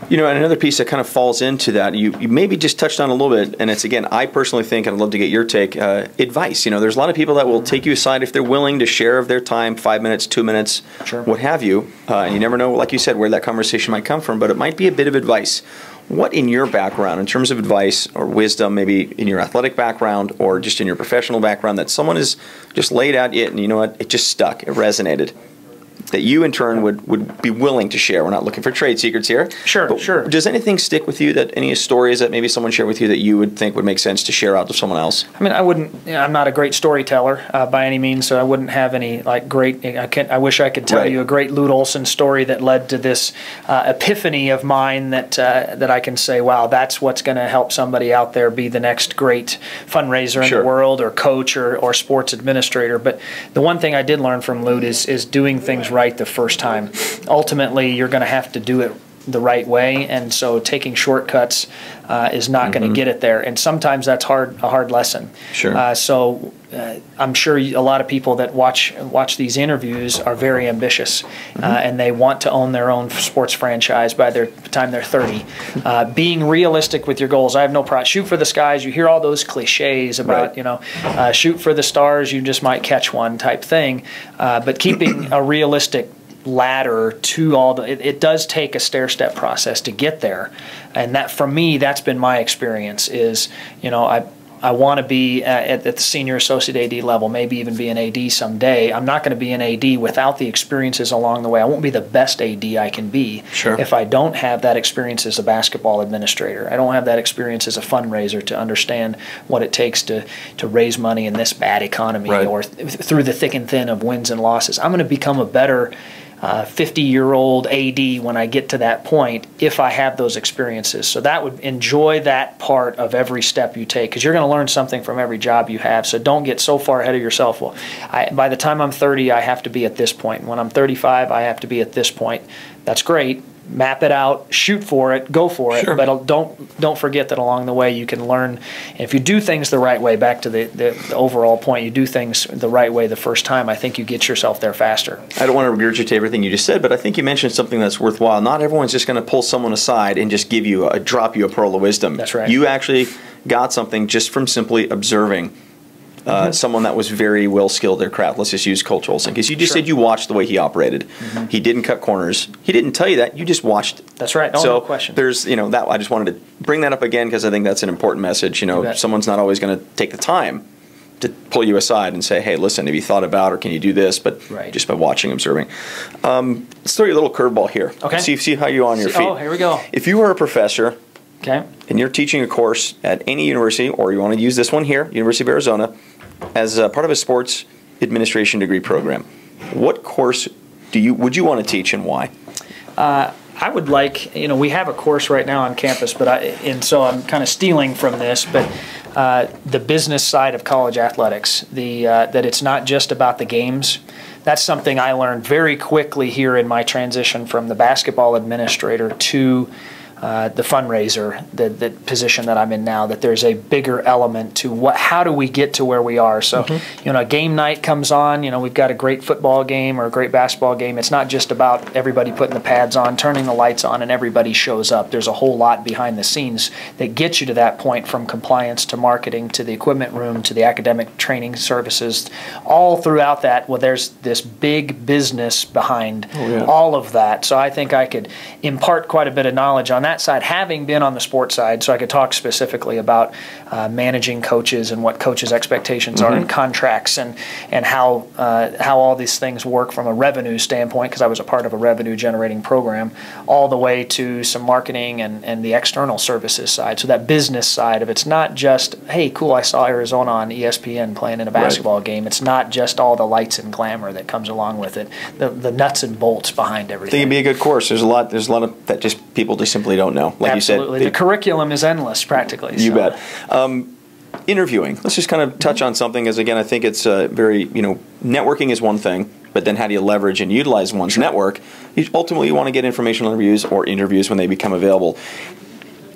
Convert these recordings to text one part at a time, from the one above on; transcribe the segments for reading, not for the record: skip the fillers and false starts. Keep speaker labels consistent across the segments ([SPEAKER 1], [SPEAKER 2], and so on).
[SPEAKER 1] You know, and another piece that kind of falls into that, you maybe just touched on a little bit, and it's, again, I personally think, and I'd love to get your take, advice. You know, there's a lot of people that will take you aside if they're willing to share of their time, 5 minutes, 2 minutes,
[SPEAKER 2] sure,
[SPEAKER 1] what have you. And you never know, like you said, where that conversation might come from, but it might be a bit of advice. What in your background, in terms of advice or wisdom, maybe in your athletic background or just in your professional background, that someone has just laid out it and you know what, it just stuck, it resonated, that you in turn would be willing to share? We're not looking for trade secrets here.
[SPEAKER 2] Sure,
[SPEAKER 1] but
[SPEAKER 2] sure.
[SPEAKER 1] Does anything stick with you, that any stories that maybe someone shared with you that you would think would make sense to share out to someone else?
[SPEAKER 2] I mean, I wouldn't, I'm not a great storyteller by any means, so I wouldn't have any like great, I wish I could tell you a great Lute Olson story that led to this epiphany of mine that I can say, wow, that's what's going to help somebody out there be the next great fundraiser in the world, or coach, or sports administrator. But the one thing I did learn from Lute is doing things right the first time. Ultimately, you're going to have to do it the right way, and so taking shortcuts is not going to get it there. And sometimes that's a hard lesson.
[SPEAKER 1] Sure.
[SPEAKER 2] So I'm sure a lot of people that watch these interviews are very ambitious, and they want to own their own sports franchise by the time they're 30. Being realistic with your goals, I have no problem. Shoot for the skies. You hear all those cliches about, you know, shoot for the stars, you just might catch one type thing. But keeping a realistic ladder to all the, it does take a stair-step process to get there, and that, for me, that's been my experience. Is, you know, I want to be at the senior associate AD level, maybe even be an AD someday. I'm not going to be an AD without the experiences along the way. I won't be the best AD I can be if I don't have that experience as a basketball administrator. I don't have that experience as a fundraiser to understand what it takes to raise money in this bad economy, or through the thick and thin of wins and losses. I'm going to become a better 50-year-old AD when I get to that point if I have those experiences. So that would, enjoy that part of every step you take, because you're going to learn something from every job you have. So don't get so far ahead of yourself. Well, by the time I'm 30, I have to be at this point. When I'm 35, I have to be at this point. That's great. Map it out, shoot for it, go for it, but don't forget that along the way you can learn. And if you do things the right way, back to the overall point, you do things the right way the first time, I think you get yourself there faster. I
[SPEAKER 1] don't want to regurgitate everything you just said, but I think you mentioned something that's worthwhile. Not everyone's just going to pull someone aside and just drop you a pearl of wisdom.
[SPEAKER 2] That's right.
[SPEAKER 1] You actually got something just from simply observing someone that was very well skilled at their craft. Let's just use Coach Olson, because you just said you watched the way he operated. He didn't cut corners. He didn't tell you that. You just watched.
[SPEAKER 2] That's right. No question.
[SPEAKER 1] There's, you know, that I just wanted to bring that up again, because I think that's an important message. You know, someone's not always going to take the time to pull you aside and say, hey, listen, have you thought about, or can you do this? But just by watching, observing. Let's throw you a little curveball here.
[SPEAKER 2] Okay.
[SPEAKER 1] See how you're on your feet.
[SPEAKER 2] Oh, here we go.
[SPEAKER 1] If you were a professor,
[SPEAKER 2] and
[SPEAKER 1] you're teaching a course at any university, or you want to use this one here, University of Arizona, as part of a sports administration degree program, what course would you want to teach, and why?
[SPEAKER 2] I would like, you know, we have a course right now on campus, and so I'm kind of stealing from this, but the business side of college athletics, that it's not just about the games. That's something I learned very quickly here in my transition from the basketball administrator to the fundraiser, the position that I'm in now, that there's a bigger element to how do we get to where we are. So, you know, game night comes on, you know, we've got a great football game or a great basketball game. It's not just about everybody putting the pads on, turning the lights on, and everybody shows up. There's a whole lot behind the scenes that gets you to that point, from compliance to marketing to the equipment room to the academic training services. All throughout that, well, there's this big business behind all of that. So I think I could impart quite a bit of knowledge on that side, having been on the sports side, so I could talk specifically about managing coaches and what coaches' expectations are in contracts, and how all these things work from a revenue standpoint, because I was a part of a revenue generating program, all the way to some marketing and the external services side. So that business side of it's not just, hey, cool, I saw Arizona on ESPN playing in a basketball game. It's not just all the lights and glamour that comes along with it. The nuts and bolts behind everything.
[SPEAKER 1] I think it'd be a good course. There's a lot of that just people just simply don't know. Like
[SPEAKER 2] Absolutely.
[SPEAKER 1] you said,
[SPEAKER 2] the curriculum is endless, practically.
[SPEAKER 1] You bet. Interviewing. Let's just kind of touch on something, as again, I think it's very, you know, networking is one thing, but then how do you leverage and utilize one's network? Ultimately, you want to get informational interviews or interviews when they become available.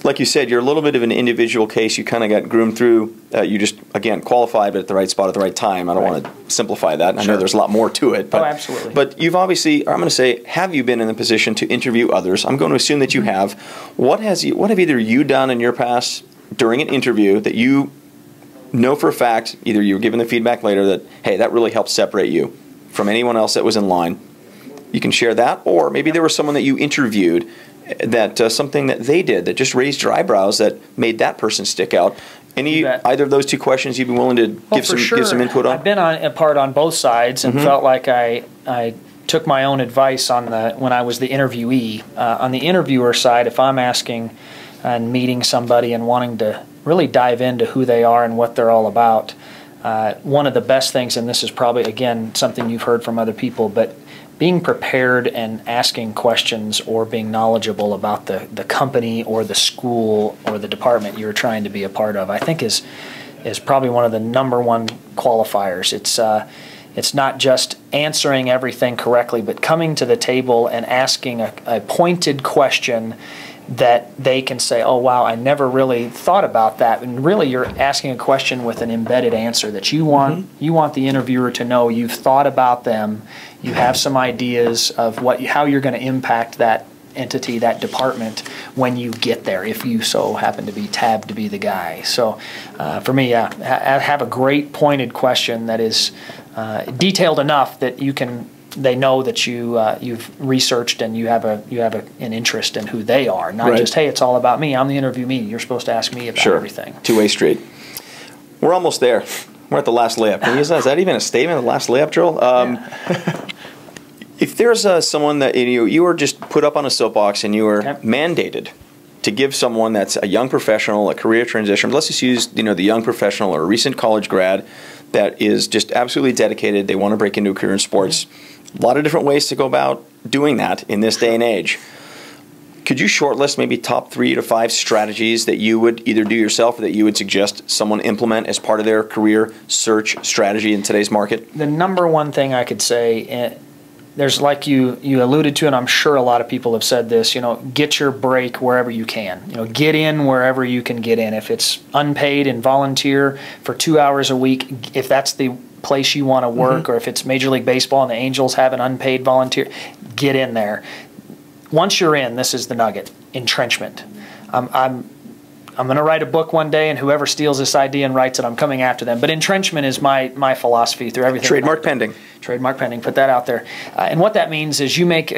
[SPEAKER 1] like you said, you're a little bit of an individual case. You kind of got groomed through. You just, again, qualified, but at the right spot at the right time. I don't want to simplify that. I know there's a lot more to it. But,
[SPEAKER 2] absolutely.
[SPEAKER 1] But you've obviously, I'm going to say, have you been in the position to interview others? I'm going to assume that you have. What have either you done in your past during an interview that you know for a fact, either you were given the feedback later that, hey, that really helped separate you from anyone else that was in line? You can share that. Or maybe there was someone that you interviewed that something that they did that just raised your eyebrows that made that person stick out. Either of those two questions you'd be willing to give some input on?
[SPEAKER 2] I've been a part on both sides and felt like I took my own advice when I was the interviewee. On the interviewer side, if I'm asking and meeting somebody and wanting to really dive into who they are and what they're all about, one of the best things, and this is probably, again, something you've heard from other people, but being prepared and asking questions or being knowledgeable about the company or the school or the department you're trying to be a part of, I think is probably one of the number one qualifiers. It's not just answering everything correctly, but coming to the table and asking a pointed question that they can say, oh, wow, I never really thought about that. And really you're asking a question with an embedded answer that you want the interviewer to know you've thought about them, you have some ideas of how you're going to impact that entity, that department, when you get there, if you so happen to be tabbed to be the guy. So for me, have a great pointed question that is detailed enough that they know that you've researched and you have an interest in who they are, not just, hey, it's all about me. I'm the interviewee. You're supposed to ask me about everything.
[SPEAKER 1] Two-way street. We're almost there. We're at the last layup. Can you use that? Is that even a statement? The last layup drill? If there's someone that you were just put up on a soapbox and you were mandated to give someone that's a young professional, a career transition, let's just use the young professional or a recent college grad that is just absolutely dedicated, they want to break into a career in sports. A lot of different ways to go about doing that in this day and age. Could you shortlist maybe top 3 to 5 strategies that you would either do yourself or that you would suggest someone implement as part of their career search strategy in today's market?
[SPEAKER 2] The number one thing I could say, there's, like you alluded to, and I'm sure a lot of people have said this, get your break wherever you can. Get in wherever you can get in. If it's unpaid and volunteer for 2 hours a week, if that's the place you want to work, or if it's Major League Baseball and the Angels have an unpaid volunteer, get in there. Once you're in, this is the nugget: entrenchment. I'm going to write a book one day, and whoever steals this idea and writes it, I'm coming after them. But entrenchment is my philosophy through everything.
[SPEAKER 1] Trademark pending.
[SPEAKER 2] Trademark pending. Put that out there. And what that means is you make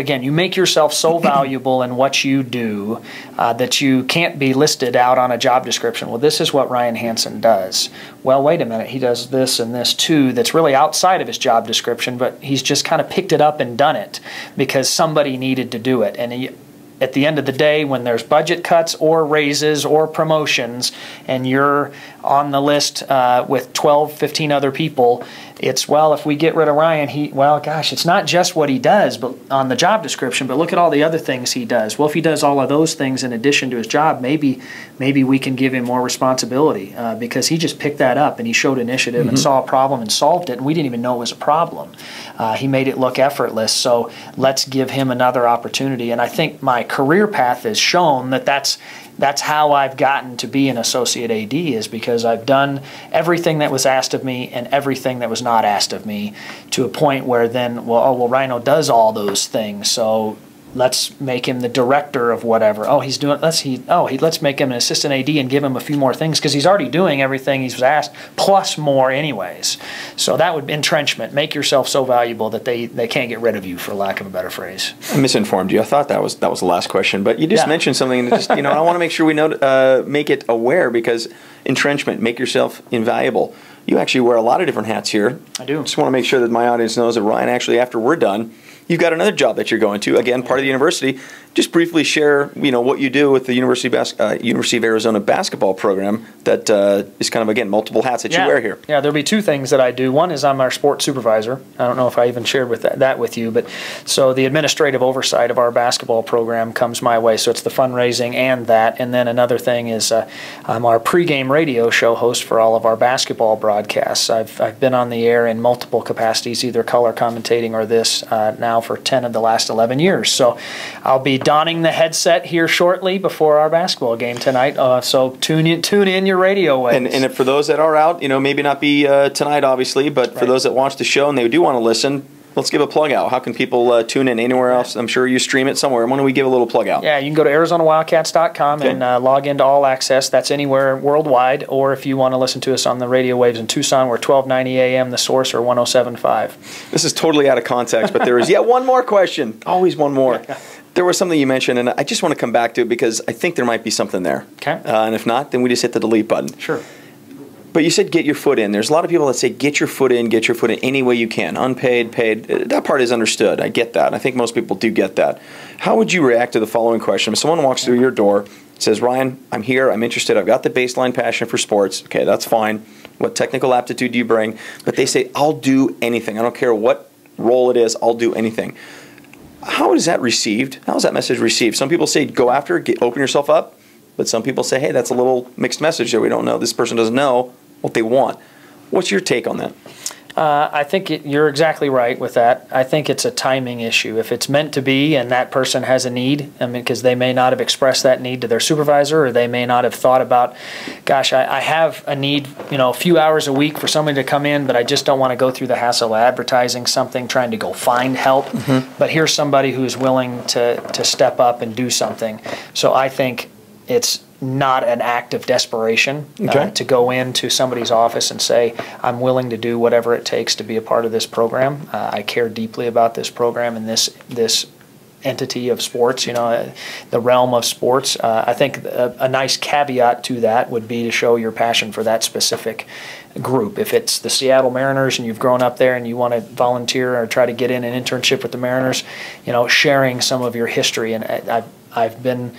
[SPEAKER 2] yourself so valuable in what you do that you can't be listed out on a job description. Well, this is what Ryan Hansen does. Well, wait a minute. He does this and this too that's really outside of his job description, but he's just kind of picked it up and done it because somebody needed to do it. And at the end of the day, when there's budget cuts or raises or promotions and you're on the list with 12, 15 other people, it's, well, if we get rid of Ryan, it's not just what he does but on the job description, but look at all the other things he does. Well, if he does all of those things in addition to his job, maybe we can give him more responsibility because he just picked that up and he showed initiative and saw a problem and solved it, and we didn't even know it was a problem. He made it look effortless, so let's give him another opportunity. And I think my career path has shown that's how I've gotten to be an associate AD, is because I've done everything that was asked of me and everything that was not asked of me, to a point where then, Rhino does all those things, so let's make him the director of whatever. Let's make him an assistant AD and give him a few more things because he's already doing everything he was asked plus more anyways. So that would be entrenchment. Make yourself so valuable that they can't get rid of you, for lack of a better phrase.
[SPEAKER 1] I misinformed you. I thought that was the last question, but you just mentioned something that just, I want to make sure we make it aware, because entrenchment, make yourself invaluable. You actually wear a lot of different hats here.
[SPEAKER 2] I do.
[SPEAKER 1] Just want to make sure that my audience knows that Ryan, actually, after we're done, you've got another job that you're going to, again, part of the university. Just briefly share, what you do with the University of Arizona basketball program that is kind of, again, multiple hats that you wear here.
[SPEAKER 2] Yeah, there'll be two things that I do. One is I'm our sports supervisor. I don't know if I even shared that with you, but so the administrative oversight of our basketball program comes my way. So it's the fundraising and that. And then another thing is I'm our pregame radio show host for all of our basketball broadcasts. I've been on the air in multiple capacities, either color commentating or this now for 10 of the last 11 years. So I'll be donning the headset here shortly before our basketball game tonight. So tune in your radio waves.
[SPEAKER 1] And for those that are out, maybe not be tonight, obviously, but for those that watch the show and they do want to listen, let's give a plug out. How can people tune in anywhere else? I'm sure you stream it somewhere. Why don't we give a little plug out?
[SPEAKER 2] Yeah, you can go to ArizonaWildcats.com and log into All Access. That's anywhere worldwide. Or if you want to listen to us on the radio waves in Tucson, we're 1290 AM, The Source, or 107.5.
[SPEAKER 1] This is totally out of context, but there is yet one more question. Always one more. There was something you mentioned, and I just want to come back to it because I think there might be something there.
[SPEAKER 2] Okay.
[SPEAKER 1] And if not, then we just hit the delete button.
[SPEAKER 2] Sure.
[SPEAKER 1] But you said get your foot in. There's a lot of people that say get your foot in any way you can, unpaid, paid. That part is understood. I get that. I think most people do get that. How would you react to the following question? If someone walks through your door, says, Ryan, I'm here, I'm interested, I've got the baseline passion for sports. Okay, that's fine. What technical aptitude do you bring? But they say, I'll do anything. I don't care what role it is, I'll do anything. How is that received? How is that message received? Some people say go after it, open yourself up. But some people say, hey, that's a little mixed message that we don't know. This person doesn't know what they want. What's your take on that?
[SPEAKER 2] I think you're exactly right with that. I think it's a timing issue. If it's meant to be and that person has a need, because they may not have expressed that need to their supervisor, or they may not have thought about, gosh, I have a need, a few hours a week for somebody to come in, but I just don't want to go through the hassle of advertising something, trying to go find help. But here's somebody who's willing to step up and do something. So I think it's not an act of desperation to go into somebody's office and say, I'm willing to do whatever it takes to be a part of this program. I care deeply about this program and this entity of sports, the realm of sports. I think a nice caveat to that would be to show your passion for that specific group. If it's the Seattle Mariners and you've grown up there and you want to volunteer or try to get in an internship with the Mariners, sharing some of your history. And I've been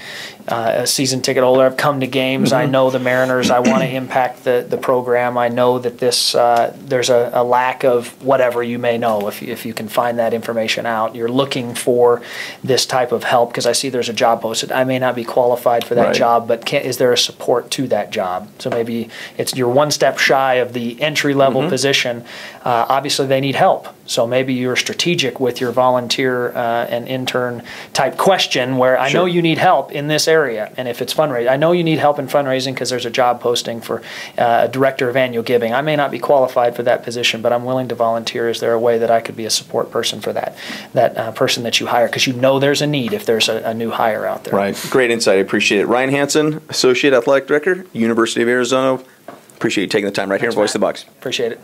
[SPEAKER 2] a season ticket holder. I've come to games. I know the Mariners. I want to impact the program. I know that there's a lack of whatever you may know. If you can find that information out, you're looking for this type of help because I see there's a job posted. I may not be qualified for that job, but is there a support to that job? So maybe you're one step shy of the entry-level position. Obviously, they need help. So maybe you're strategic with your volunteer and intern type question where I know you need help in this area. And if it's fundraising, I know you need help in fundraising because there's a job posting for a director of annual giving. I may not be qualified for that position, but I'm willing to volunteer. Is there a way that I could be a support person for that person that you hire? Because there's a need if there's a new hire out there.
[SPEAKER 1] Right. Great insight. I appreciate it. Ryan Hansen, Associate Athletic Director, University of Arizona. Appreciate you taking the time right here in Voice of the Bucks.
[SPEAKER 2] Appreciate it.